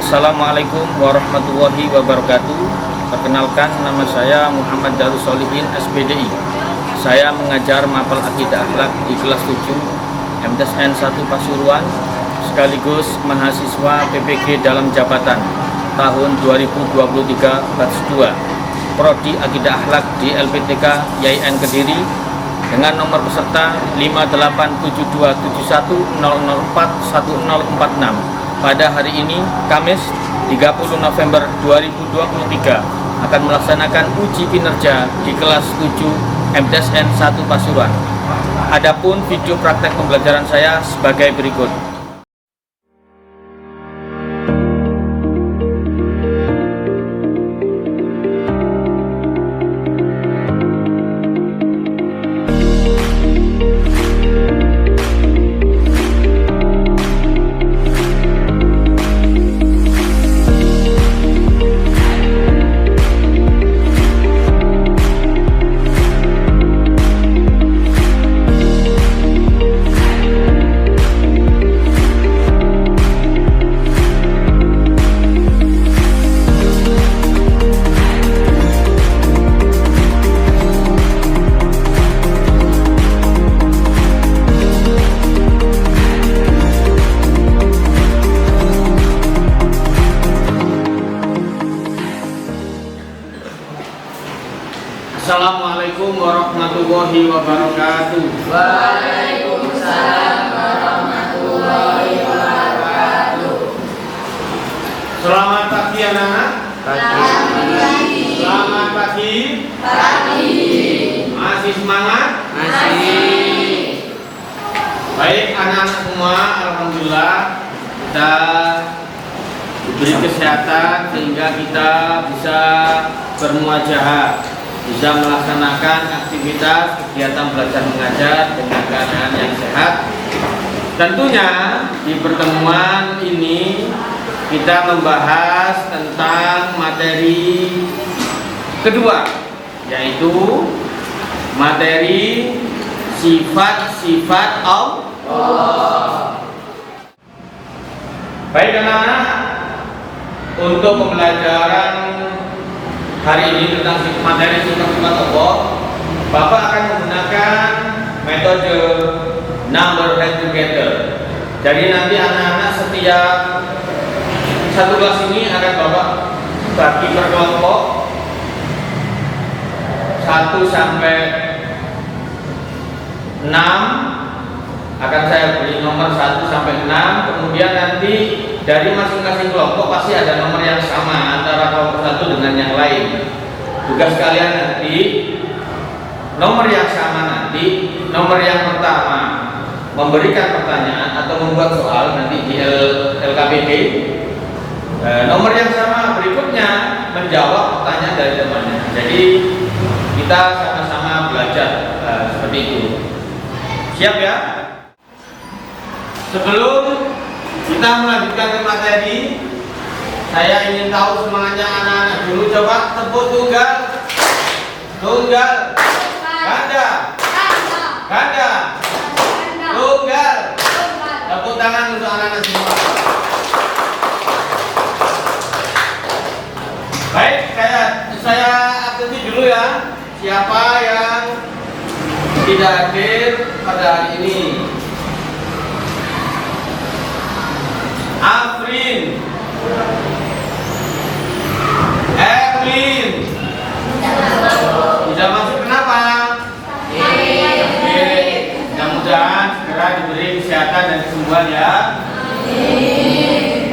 Assalamualaikum warahmatullahi wabarakatuh. Perkenalkan, nama saya Muhammad Darus Solihin SPDI. Saya mengajar mapel akidah akhlak di kelas 7 MTSN 1 Pasuruan, sekaligus mahasiswa PPG dalam jabatan tahun 2023 batch 2 Prodi Akidah Akhlak di LPTK YIN Kediri dengan nomor peserta 587271004146. Pada hari ini, Kamis 30 November 2023, akan melaksanakan uji kinerja di kelas 7 MTSN 1 Pasuruan. Adapun video praktek pembelajaran saya sebagai berikut. Assalamualaikum warahmatullahi wabarakatuh. Waalaikumsalam warahmatullahi wabarakatuh. Selamat pagi anak-anak. Selamat pagi. Masih semangat? Masih. Baik anak-anak semua, alhamdulillah kita diberi kesehatan sehingga kita bisa bermuajahah, bisa melaksanakan aktivitas kegiatan belajar mengajar dengan keadaan yang sehat. Tentunya di pertemuan ini kita membahas tentang materi kedua, yaitu materi sifat-sifat Allah. Baik anak-anak, untuk pembelajaran hari ini tentang materi sifat-sifat Allah, Bapak akan menggunakan metode number head together. Jadi nanti anak-anak setiap satu kelas ini akan Bapak bagi per kelompok 1 sampai 6, akan saya beri nomor 1 sampai 6. Kemudian nanti dari masing-masing kelompok pasti ada nomor yang sama antara kelompok satu dengan yang lain. Tugas kalian nanti nomor yang sama, nanti nomor yang pertama memberikan pertanyaan atau membuat soal nanti di LKPD. Nomor yang sama berikutnya menjawab pertanyaan dari temannya. Jadi kita sama-sama belajar seperti itu. Siap ya? Sebelum kita melanjutkan ke materi, saya ingin tahu semangatnya anak-anak dulu. Coba tepuk tunggal, tunggal, ganda, ganda, tunggal. Tepuk tangan untuk anak-anak semua. Baik, saya absensi dulu ya. Siapa yang tidak hadir pada hari ini? Afrin, Evelyn, bisa masuk kenapa? Mudah-mudahan segera diberi kesehatan dan kesembuhan ya.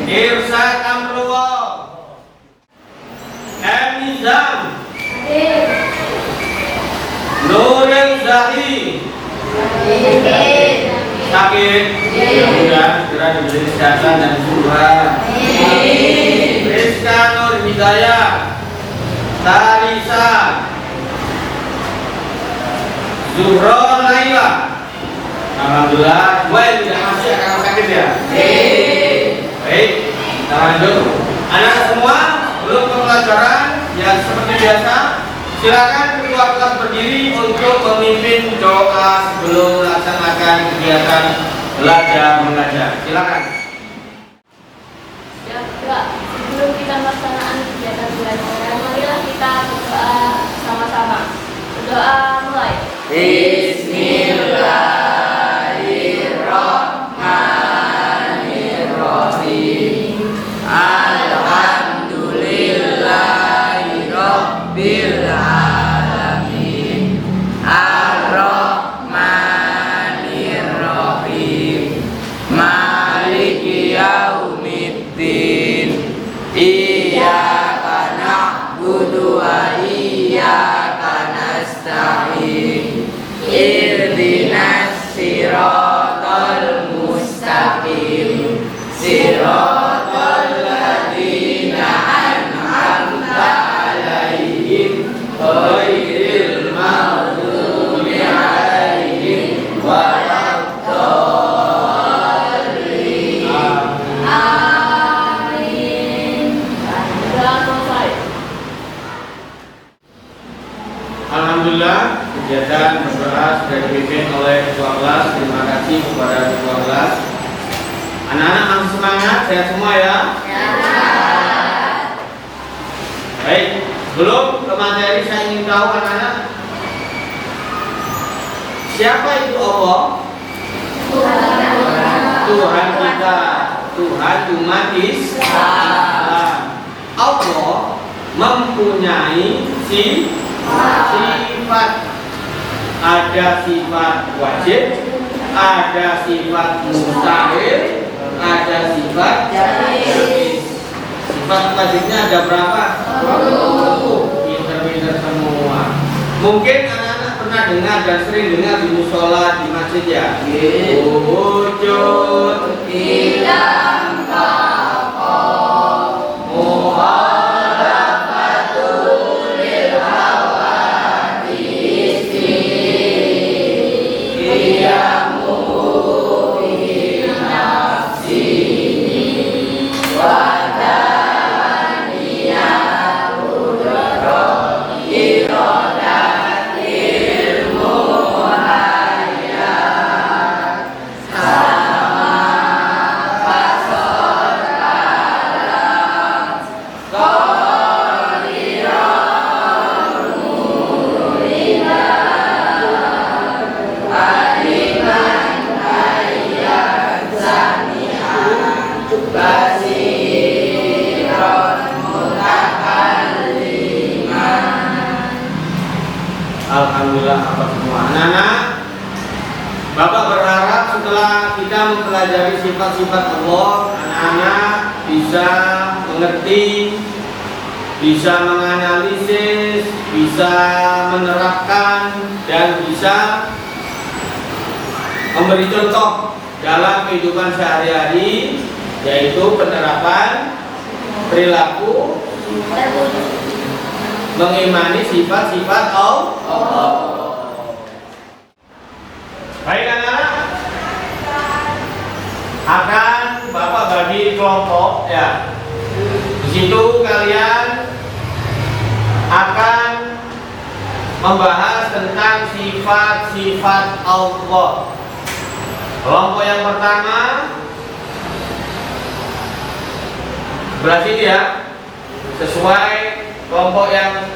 Irsyad Amrullah, Emizam, Nuril Zahi, Sakit? Mudah-mudahan segera diberi kesehatan dan kesembuhan. Rizka Nur Hidayah, Tarisa, Zuhro Laila. Alhamdulillah, gue tidak masih akan sakit ya. Baik, kita lanjut. Anak semua belum ke pelajaran yang seperti biasa. Silakan ketua kelas berdiri untuk memimpin doa sebelum melaksanakan kegiatan belajar mengajar. Silakan. Ya, Kak, sebelum kita melaksanakan kegiatan belajar, marilah kita berdoa sama-sama. Berdoa mulai. Bismillahirrahmanirrahim. Alhamdulillahirabbil alamin. Ar-Rahmanirrahim. Maliki yaumiddin. Iyyaka na'budu wa iyyaka nasta'in. Ihdinas siratal mustaqim. Siratal ladzina an'amta 'alaihim ghairil maghdubi 'alaihim waladdallin. Amin. Doa selesai. Alhamdulillah, kegiatan berdoa sudah dipimpin oleh ketua kelas. Terima kasih kepada ketua kelas. Anak-anak masih semangat, sehat semua ya. Baik, sebelum ke materi saya ingin tahu anak-anak, siapa itu Allah? Tuhan kita, Tuhan umat Islam. Allah mempunyai sifat. Ada sifat wajib, ada sifat mustahil, ada sifat jaiz. Sifat wajibnya ada berapa? 20. Pinter-pinter semua. Mungkin anak-anak pernah dengar dan sering dengar di musola, di masjid ya. Wujud Bilang Alhamdulillah apa semua anak-anak. Bapak berharap setelah kita mempelajari sifat-sifat Allah, anak-anak bisa mengerti, bisa menganalisis, bisa menerapkan, dan bisa memberi contoh dalam kehidupan sehari-hari, yaitu penerapan perilaku mengimani sifat-sifat Allah. Baik anak-anak, akan Bapak bagi kelompok ya. Di situ kalian akan membahas tentang sifat-sifat Allah. Kelompok yang pertama sebelah sini ya, sesuai kelompok yang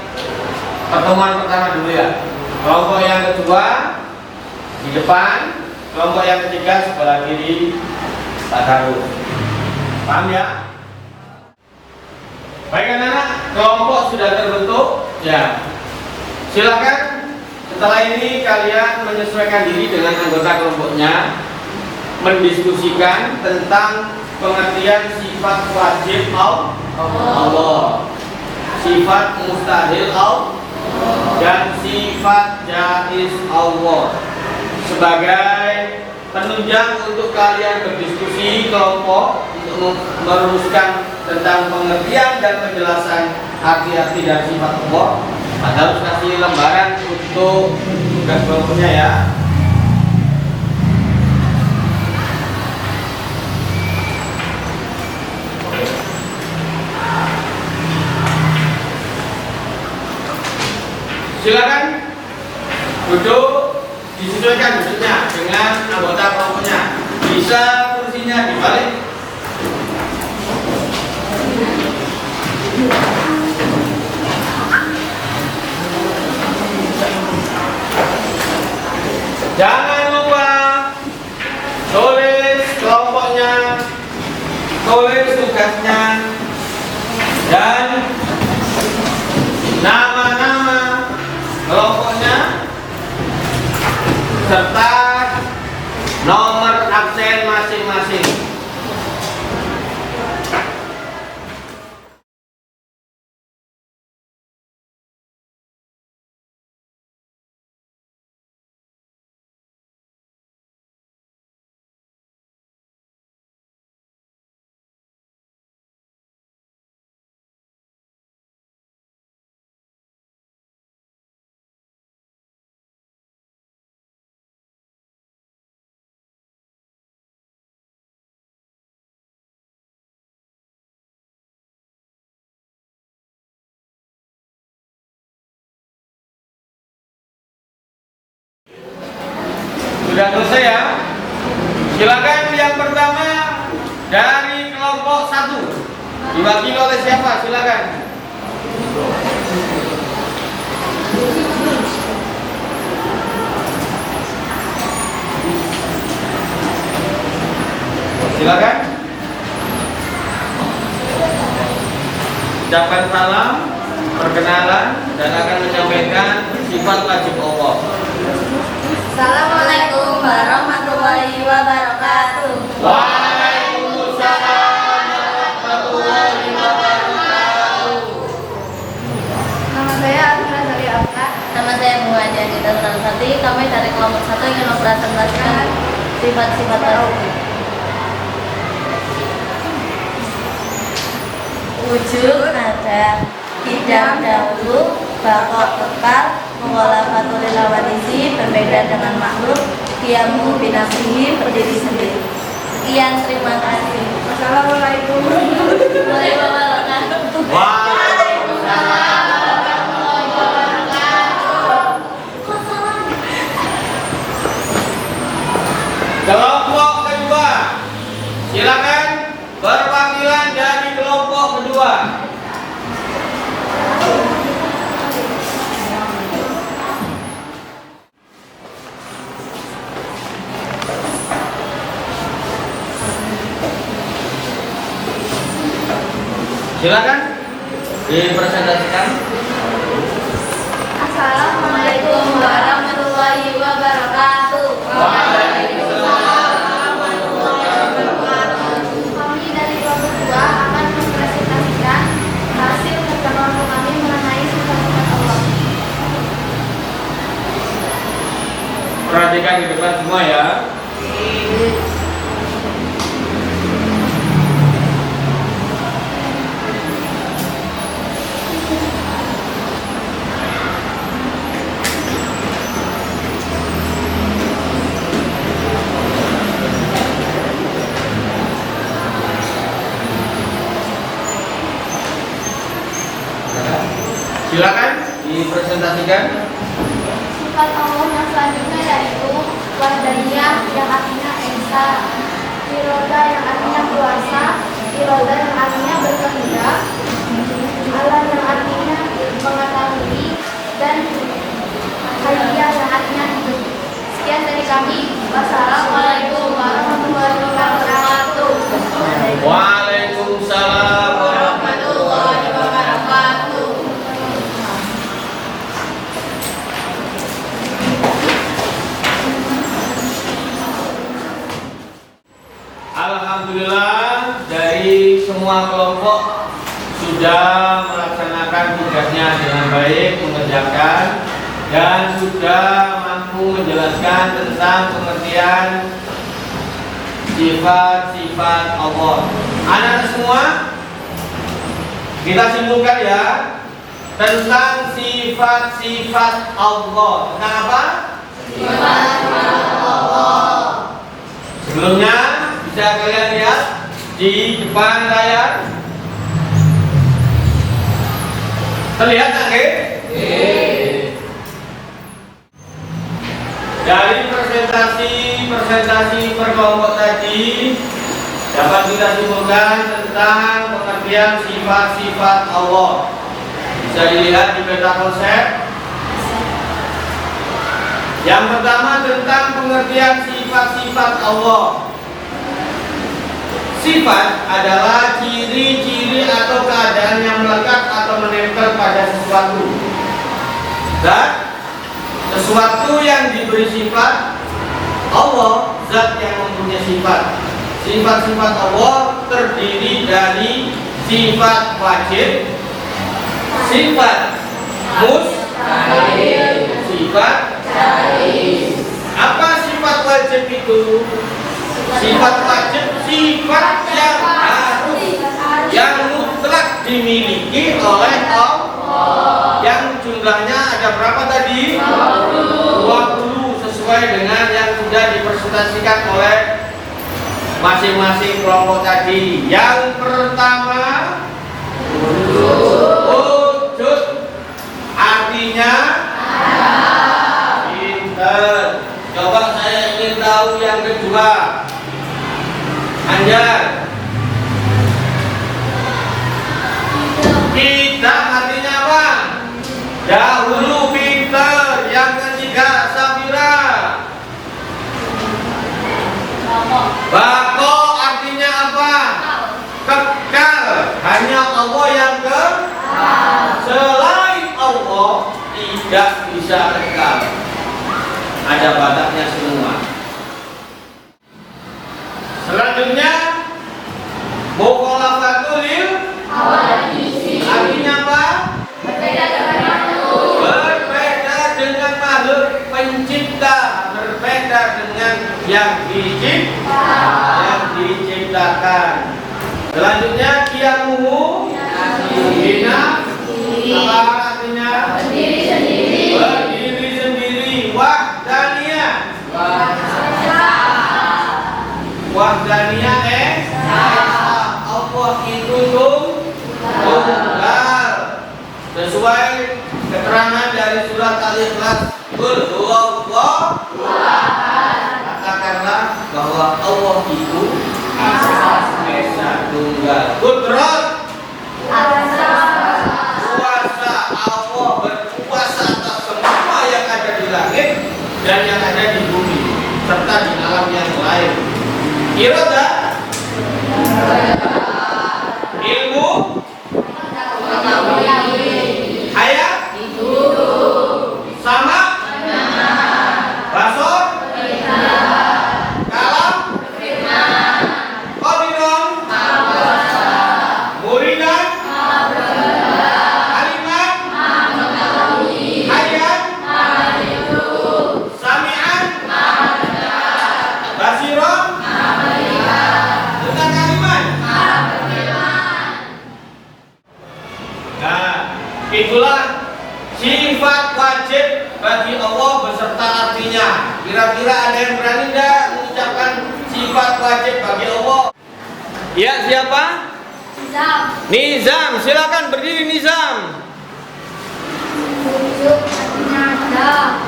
pertemuan pertama dulu ya. Kelompok yang kedua di depan, kelompok yang ketiga sebelah kiri Pak Harus. Paham ya? Baik anak-anak, kelompok sudah terbentuk ya. Silakan setelah ini kalian menyesuaikan diri dengan anggota kelompoknya, mendiskusikan tentang pengertian sifat wajib Allah, sifat mustahil Allah, dan sifat jaiz Allah. sebagai penunjang untuk kalian berdiskusi kelompok untuk meluruskan tentang pengertian dan penjelasan arti-arti dan sifat Allah. Anda harus kasih lembaran untuk tugas kelompoknya ya. Silakan duduk, disesuaikan duduknya dengan anggota kelompoknya. Bisa kursinya dibalik. Jangan lupa tulis kelompoknya, tulis tugasnya, dan nama-nama kelompoknya serta nomor absen masing-masing. Sudah selesai ya? Silakan yang pertama dari kelompok 1 diwakili oleh siapa? Silakan. Silakan. Ucapkan salam, perkenalan, dan akan menyampaikan sifat wajib Allah. Assalamualaikum warahmatullahi wabarakatuh. Waalaikumsalam warahmatullahi wabarakatuh. Nama saya Asma Sari Afka. Nama saya Bunga Janita Transanti. Kami dari kelompok 1 ingin mempresentasikan sifat-sifat wajib. Wujud ada, hidam dahulu, bakok kekal, mukhalafatul lawadisi, berbeda dengan makhluk, qiyamu binafsihi, berdiri sendiri. Sekian, terima kasih. Assalamualaikum warahmatullahi wabarakatuh. Waalaikumsalam warahmatullahi wabarakatuh. Kelompok kedua, silakan perwakilan dari kelompok kedua. Silakan dipresentasikan. Assalamualaikum warahmatullahi wabarakatuh. Waalaikumsalam warahmatullahi wabarakatuh. Kami dari kelompok 2 akan mempresentasikan hasil kerja kelompok kami mengenai sifat-sifat Allah. Perhatikan di depan semua ya. Silakan dipresentasikan. Sifat Allah yang selanjutnya yaitu wahdaniyah yang artinya esa, iroda yang artinya kuasa, iroda yang artinya berkehendak, alam yang artinya mengetahui, dan hayya yang artinya hidup. Sekian dari kami. Wassalamualaikum warahmatullahi wabarakatuh. Waalaikumsalam warahmatullahi wabarakatuh. Alhamdulillah dari semua kelompok sudah melaksanakan tugasnya dengan baik, mengerjakan, dan sudah mampu mampu menjelaskan tentang pengertian sifat-sifat Allah. Anak semua, kita simpulkan ya tentang sifat-sifat Allah. Tentang apa? Sifat-sifat Allah. Sebelumnya bisa kalian lihat di depan layar. Terlihat nggak? Dari presentasi per kelompok tadi dapat kita simpulkan tentang pengertian sifat-sifat Allah. Bisa dilihat di peta konsep. Yang pertama tentang pengertian sifat-sifat Allah. Sifat adalah ciri-ciri atau keadaan yang melekat atau menempel pada sesuatu. Dan sesuatu yang diberi sifat, Allah zat yang mempunyai sifat. Sifat-sifat Allah terdiri dari sifat wajib, sifat mustahil, sifat jaiz. Apa sifat wajib itu? Sifat wajib sifat yang harus, yang mutlak dimiliki oleh Allah. Yang jumlahnya ada berapa tadi? 20, sesuai dengan yang sudah dipresentasikan oleh masing-masing kelompok tadi. Yang pertama, wujud, artinya pinter. Coba saya ingin tahu yang kedua. Anjar. Kita artinya apa? Dahulu pinter. Yang ketiga Safira. Bako artinya apa? Kekal. Hanya Allah yang kekal. Selain Allah tidak bisa kekal. Ada batasnya semua. Selanjutnya mukhalafatul lil hawadits. Artinya apa? Berbeda dengan makhluk pencipta, berbeda dengan yang diciptakan. Selanjutnya qiyamuhu bina, apa artinya? Berdiri sendiri. Wahdaniyah. Wahdaniyah Allah itu tunggal. Sesuai keterangan dari surat Al-Ikhlas, Qul huwallahu ahad. Katakanlah bahwa Allah itu esa tunggal. Qudrat, kuasa. Allah berkuasa atas semua yang ada di langit dan yang ada di bumi serta di alam yang lain. Irada, ilmu, hayat, sama, basor, kalam, qadiron, muridan, aliman, hayat, sami'an, basiron, tentang kalimat. Nah, itulah sifat wajib bagi Allah beserta artinya. Kira-kira ada yang berani enggak mengucapkan sifat wajib bagi Allah? Ya, siapa? Nizam, silakan berdiri Nizam. Wujud artinya ada,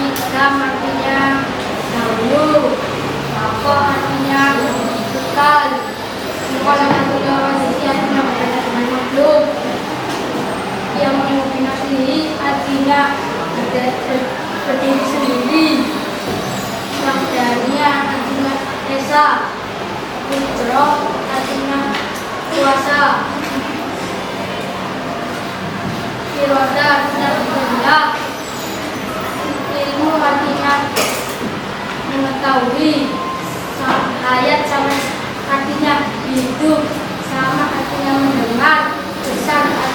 Nizam artinya dahulu, Bako artinya kekal, Mukhalafatul hawadits artinya berbeda dengan makhluk, yang mengombinasi artinya berdiri sendiri, Wahdaniyah artinya esa, Qudrat artinya kuasa, Irada artinya kehendak, ilmu artinya mengetahui, hayat sama artinya hidup, sama artinya mendengar, besar artinya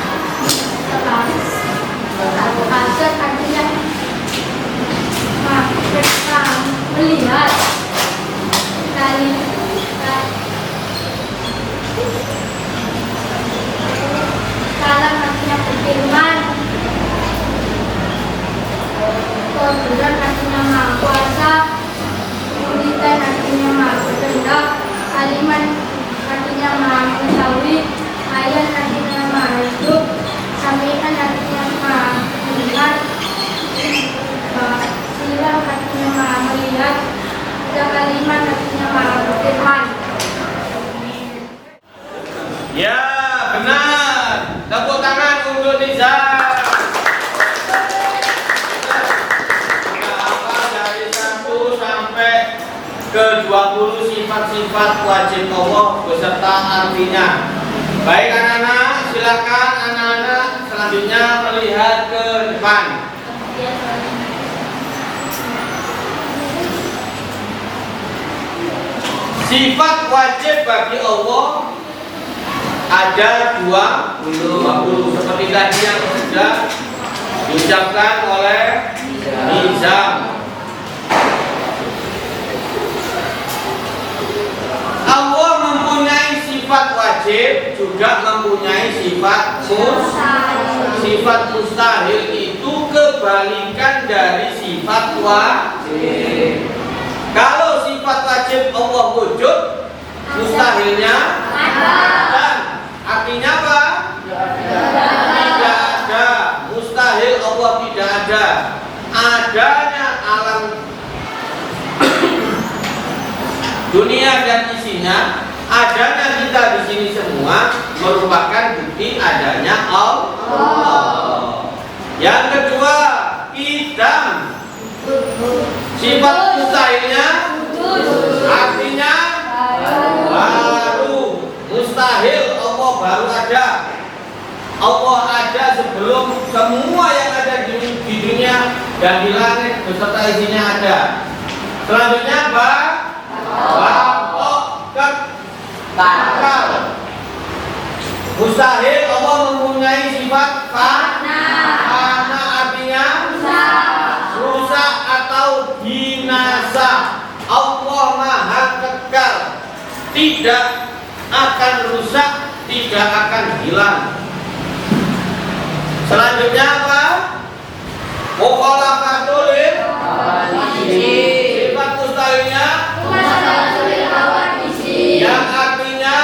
asal artinya melihat. Kalam artinya berfirman. Kebenaran artinya maha kuasa. Kemudian artinya maha berkehendak. Aliman artinya maha mengetahui. Ayat artinya maha hidup. Sami'an artinya maha mendengar. Silam artinya maha melihat. Dan kalimat artinya maha berfirman. Ya, benar. Tepuk tangan untuk Niza. Apa dari 1 sampai ke 20 sifat-sifat wajib Allah beserta artinya. Baik anak-anak, silakan anak-anak selanjutnya melihat ke depan. Sifat wajib bagi Allah ada 20 seperti tadi yang sudah diucapkan oleh Nizam. Allah mempunyai sifat wajib, juga mempunyai sifat mustahil. Itu kebalikan dari sifat wajib. Kalau sifat wajib Allah wujud, mustahilnya ada. Artinya apa? Tidak ada. Mustahil Allah tidak ada. Adanya alam dunia dan isinya, adanya kita di sini semua merupakan bukti adanya Allah. Yang kedua, idam. Sifat mustahilnya artinya baru. Mustahil Allah baru ada. Allah ada sebelum semua yang ada di dunia dan di langit beserta isinya ada. Selanjutnya bakal. Mustahil Allah mempunyai sifat fana artinya rusak atau binasa. Allah maha kekal, tidak akan rusak, tidak akan hilang. Selanjutnya apa? Mukhalafatul sifat mustahilnya yang artinya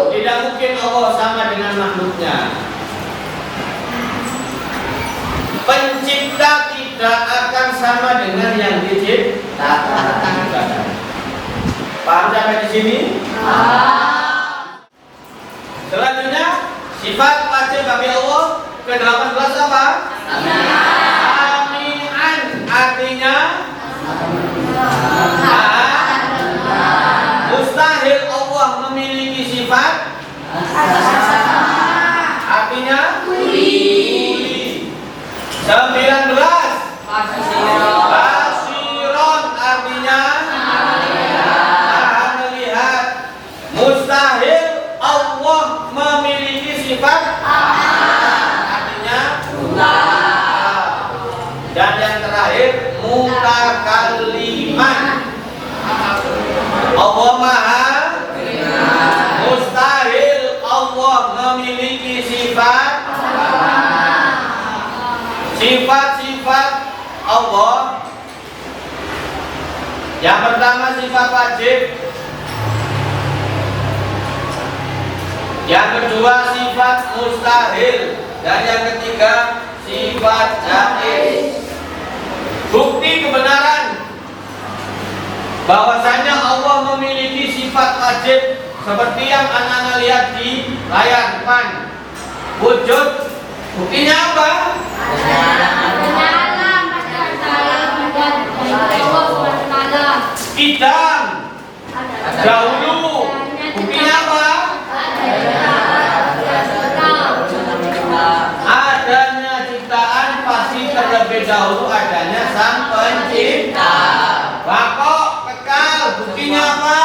tidak mungkin Allah sama dengan makhluknya. Pencipta tidak akan sama dengan yang diciptakan. Paham sampai di sini? Selanjutnya sifat wajib bagi Allah ke-18 apa? Sami'an artinya mustahil Allah memiliki sifat artinya 19 basiron artinya maha melihat. Mustahil Allah memiliki sifat artinya dan yang terakhir mutakalliman. Allah maha mustahil Allah memiliki sifat-sifat Allah. Yang pertama sifat wajib, yang kedua sifat mustahil, dan yang ketiga sifat jaiz. Bukti kebenaran bahwasanya Allah memiliki sifat wajib seperti yang anak-anak lihat di layar depan. Wujud, buktinya apa? Idam, dahulu, buktinya apa? Adanya ciptaan pasti terlebih dahulu adanya sang pencipta. Bakok, kekal, buktinya apa?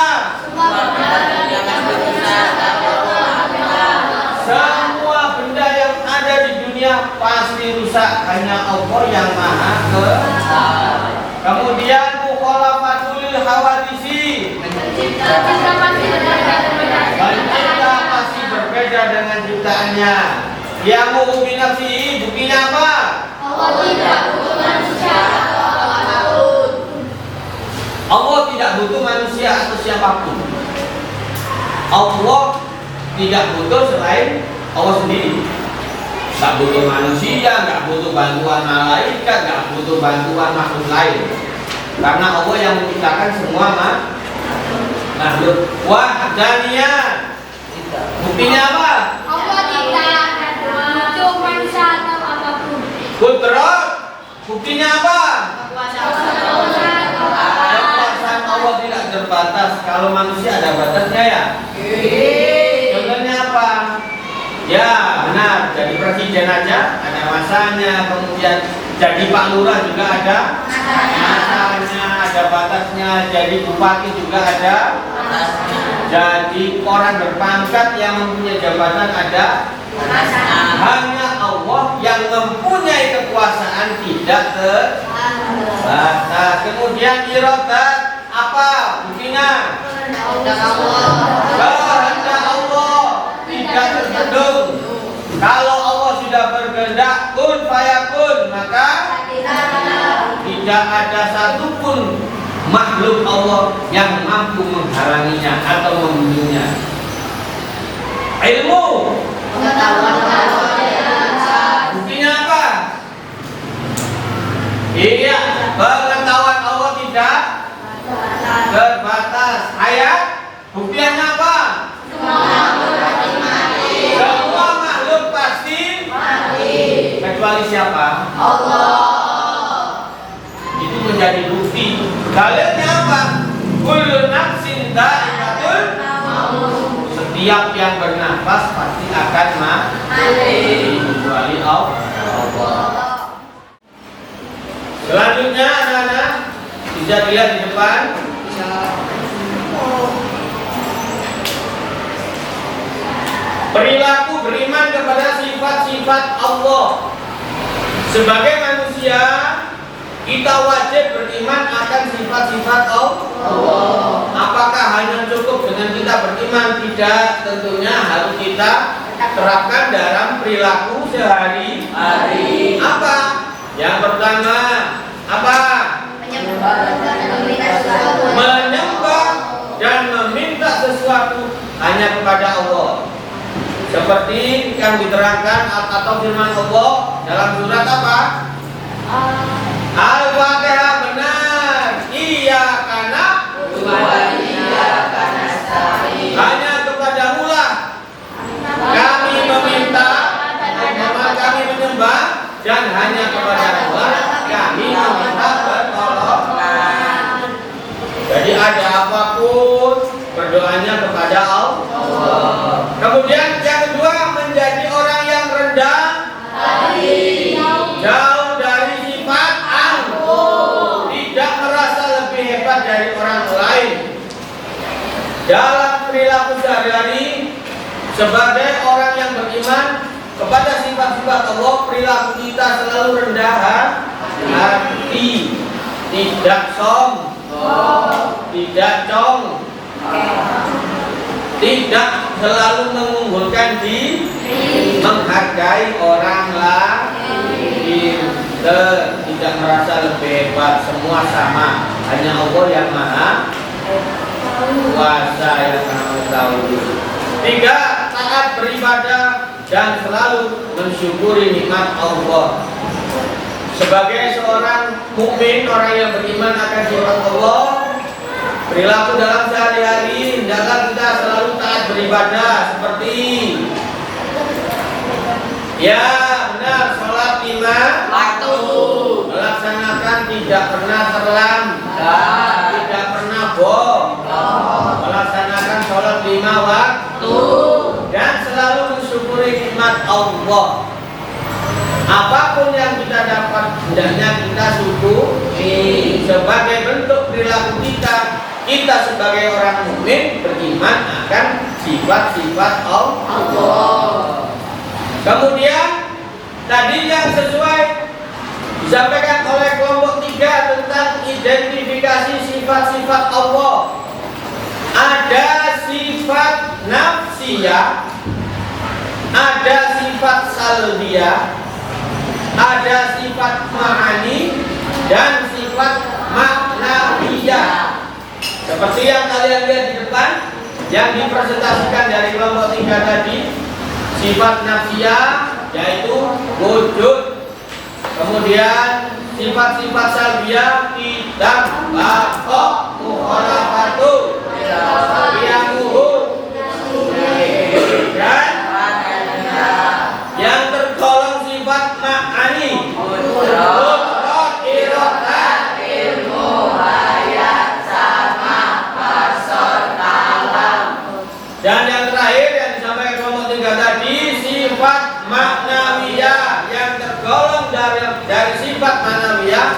Semua benda yang ada di dunia pasti rusak, hanya Allah yang maha kekal. Kemudian mukhalafatul hawadisi. Mencipta masih berbeda dengan ciptaannya. Yamu binafsihi, buktinya apa? Allah tidak butuh manusia atau apapun. Allah tidak butuh manusia atau siapapun. Allah tidak butuh selain Allah sendiri. Gak butuh manusia, gak butuh bantuan malaikat, gak butuh bantuan makhluk lain. Karena Allah yang menciptakan semua makhluk. Wahdaniyah. Buktinya apa? Allah tidak butuh manusia atau apapun. Kudrat. Buktinya apa? Kekuasaan Allah tidak terbatas. Kalau manusia ada batasnya ya. Contohnya apa? Ya benar. Jadi presiden aja ada masanya. Kemudian jadi Pak Lurah juga ada masanya, ada batasnya. Jadi bupati juga ada. Jadi orang berpangkat yang mempunyai jabatan ada. Hanya Allah yang mempunyai kekuasaan tidak terbatas. Kemudian iradat apa? Buktinya kehendak Allah tidak terbendung. Kalau Allah sudah berkehendak kun fayakun, maka tidak ada satupun makhluk Allah yang mampu menghalanginya atau membunuhnya. Ilmu buktinya apa? Iya, pengetahuan Allah tidak terbatas. Ayat buktinya apa? Semua makhluk pasti kecuali siapa? Allah. Itu menjadi bukti. Dalilnya apa? Kullu nafsin dha'iqatul maut. Setiap yang bernafas pasti akan mati kecuali Allah. Selanjutnya anak-anak bisa dilihat di depan. Perilaku beriman kepada sifat-sifat Allah. Sebagai manusia, kita wajib beriman akan sifat-sifat Allah. Apakah hanya cukup dengan kita beriman? Tidak, tentunya harus kita terapkan dalam perilaku sehari-hari. Apa? Yang pertama, apa? Menyembah dan meminta sesuatu hanya kepada Allah. Seperti yang diterangkan atau firman Allah dalam surat apa? Al-Fatihah, benar. Iyyaka na'budu wa iyyaka nasta'in. Hanya kepadamu lah kami meminta, kami menyembah, dan hanya kepadamu lah kami meminta pertolongan. Jadi ada apapun berdoanya kepada Allah. Kemudian yang kedua, menjadi orang yang rendah, jauh dari sifat angkuh, tidak merasa lebih hebat dari orang lain. Dalam perilaku sehari-hari sebagai orang yang beriman kepada sifat-sifat Allah, perilaku kita selalu rendah hati, tidak sombong, tidak tidak selalu mengunggulkan diri, menghargai orang lain, tidak merasa lebih hebat. Semua sama, hanya Allah yang maha kuasa, yang maha mengetahui. Tiga, taat beribadah dan selalu mensyukuri nikmat Allah. Sebagai seorang mukmin, orang yang beriman akan sifat Allah, perilaku dalam sehari-hari hendaklah kita selalu taat beribadah, seperti ya benar, sholat 5 waktu, melaksanakan tidak pernah terlambat, tidak pernah bohong, melaksanakan sholat 5 waktu, dan selalu mensyukuri nikmat Allah. Apapun yang kita dapat hendaknya kita syukuri. Sebagai bentuk perilaku kita, kita sebagai orang mukmin beriman akan sifat-sifat Allah. Kemudian tadi yang sesuai disampaikan oleh kelompok 3 tentang identifikasi sifat-sifat Allah. Ada sifat nafsiyah, ada sifat salbiyah, ada sifat ma'ani, dan sifat maknawiyah. Seperti yang kalian lihat di depan, yang dipresentasikan dari kelompok 3 tadi. Sifat nafsiyah yaitu wujud. Kemudian sifat-sifat salbiyah kitab, baqa, mukhalafatu, qiyamuhu, dan yang tergolong sifat ma'ani, qudrah, iradah, ilmu, hayat, sama, basar, kalam. Dan yang terakhir yang disampaikan kelompok 3 tadi, sifat maknawiyah yang tergolong dari sifat maknawiyah,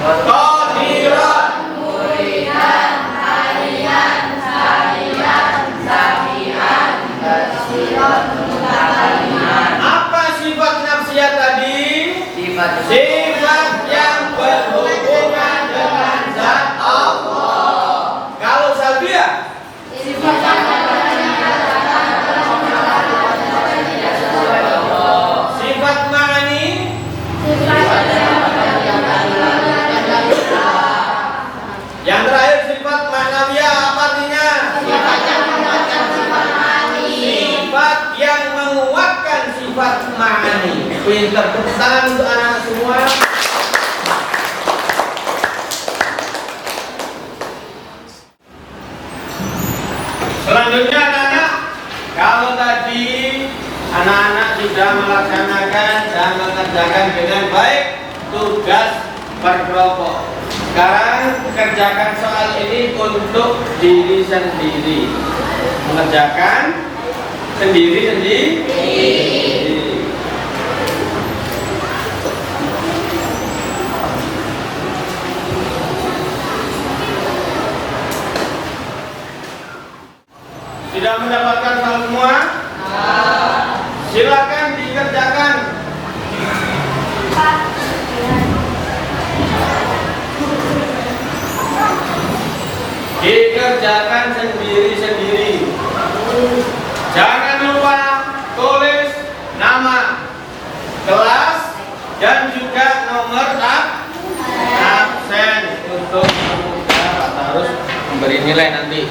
qadiran, muridan, harian, sarian, samian, basiran, mutakalimah. Apa sifat nafsiyah tadi? Sifat yang berhubungan dengan zat Allah. Kalau salbiyah, sifat ma'ani, yang terakhir sifat maknawiyah apa artinya? Sifat yang menguatkan sifat ma'ani. Pintar, tepuk tangan untuk anak semua. Selanjutnya anak-anak, kalau tadi anak-anak sudah melaksanakan dan mengerjakan dengan baik tugas berkelompok. Sekarang kerjakan soal ini untuk diri sendiri. Mengerjakan sendiri-sendiri. Sudah mendapatkan soal semua? Silakan dikerjakan. Dikerjakan sendiri-sendiri. Jangan lupa tulis nama kelas dan juga nomor absen untuk harus memberi nilai nanti.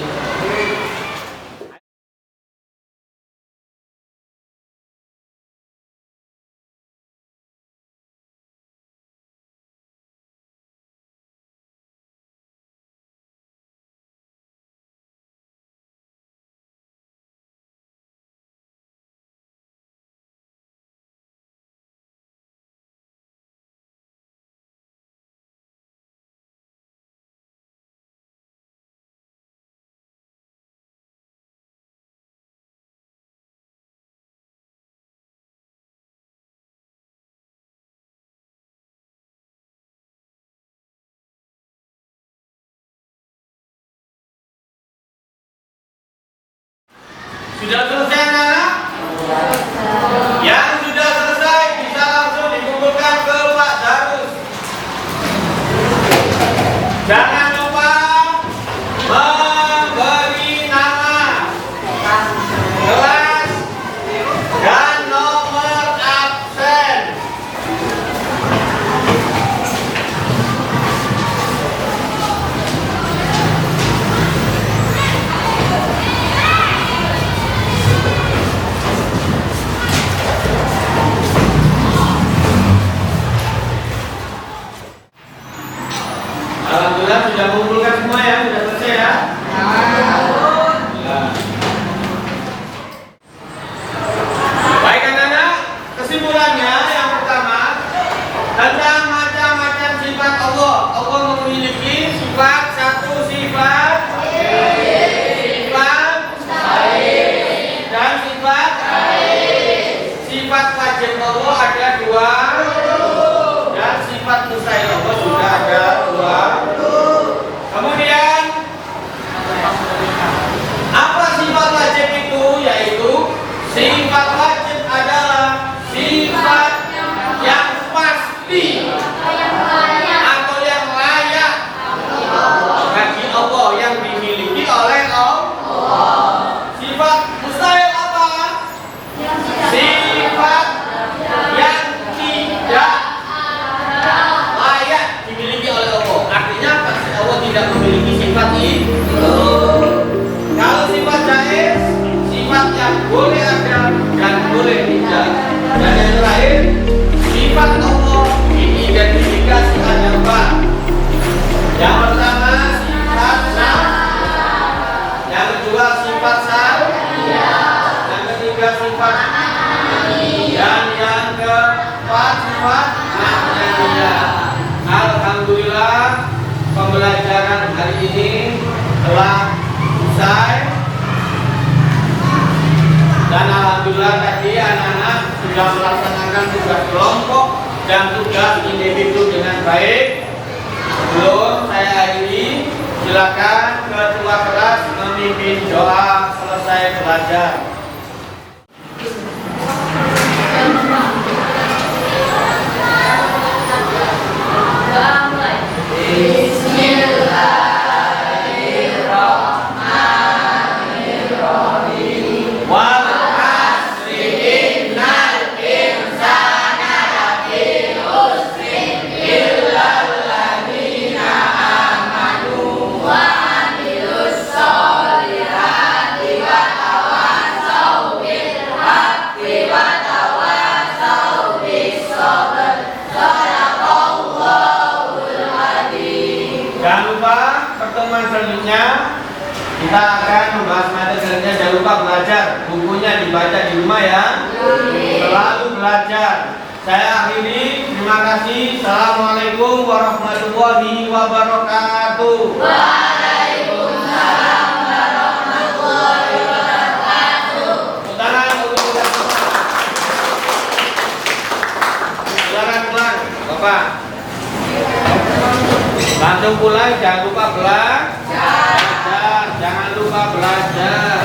Sudah selesai anak-anak? Yang sudah selesai bisa langsung dikumpulkan ke Pak Darus. Jangan lupa memberi nama, kelas, dan nomor absen. Alhamdulillah sudah mengumpulkan semua ya, sudah selesai ya. Ya. Baik anak-anak, kesimpulannya yang pertama tentang macam-macam sifat Allah. Allah memiliki sifat satu sifat dan sifat wajib Allah ada dua dan sifat mustahil Allah juga ada dua. Kemudian apa sifat wajib itu? Yaitu sifat wajib adalah sifat yang pasti pembelajaran hari ini telah usai. Dan alhamdulillah tadi anak-anak sudah melaksanakan tugas kelompok dan tugas individu dengan baik. Sebelum saya akhiri, silakan ketua kelas memimpin doa selesai belajar. Doa mulai. Wal asri innal insana lafi khusrin illal ladzina amanu wa amilus sholihati wa tawasaw bil haqqi wa tawasaw bis sabr. Shadaqallahul adzim. Jangan lupa pertemuan selanjutnya kita akan membahas materinya. Jangan lupa belajar, bukunya dibaca di rumah ya. Selalu belajar. Saya akhiri, terima kasih. Assalamualaikum warahmatullahi wabarakatuh. Waalaikumsalam warahmatullahi wabarakatuh. Tangan untuk silakan pulang, Bapak. Langsung pulang, jangan lupa belajar. Jangan lupa belajar.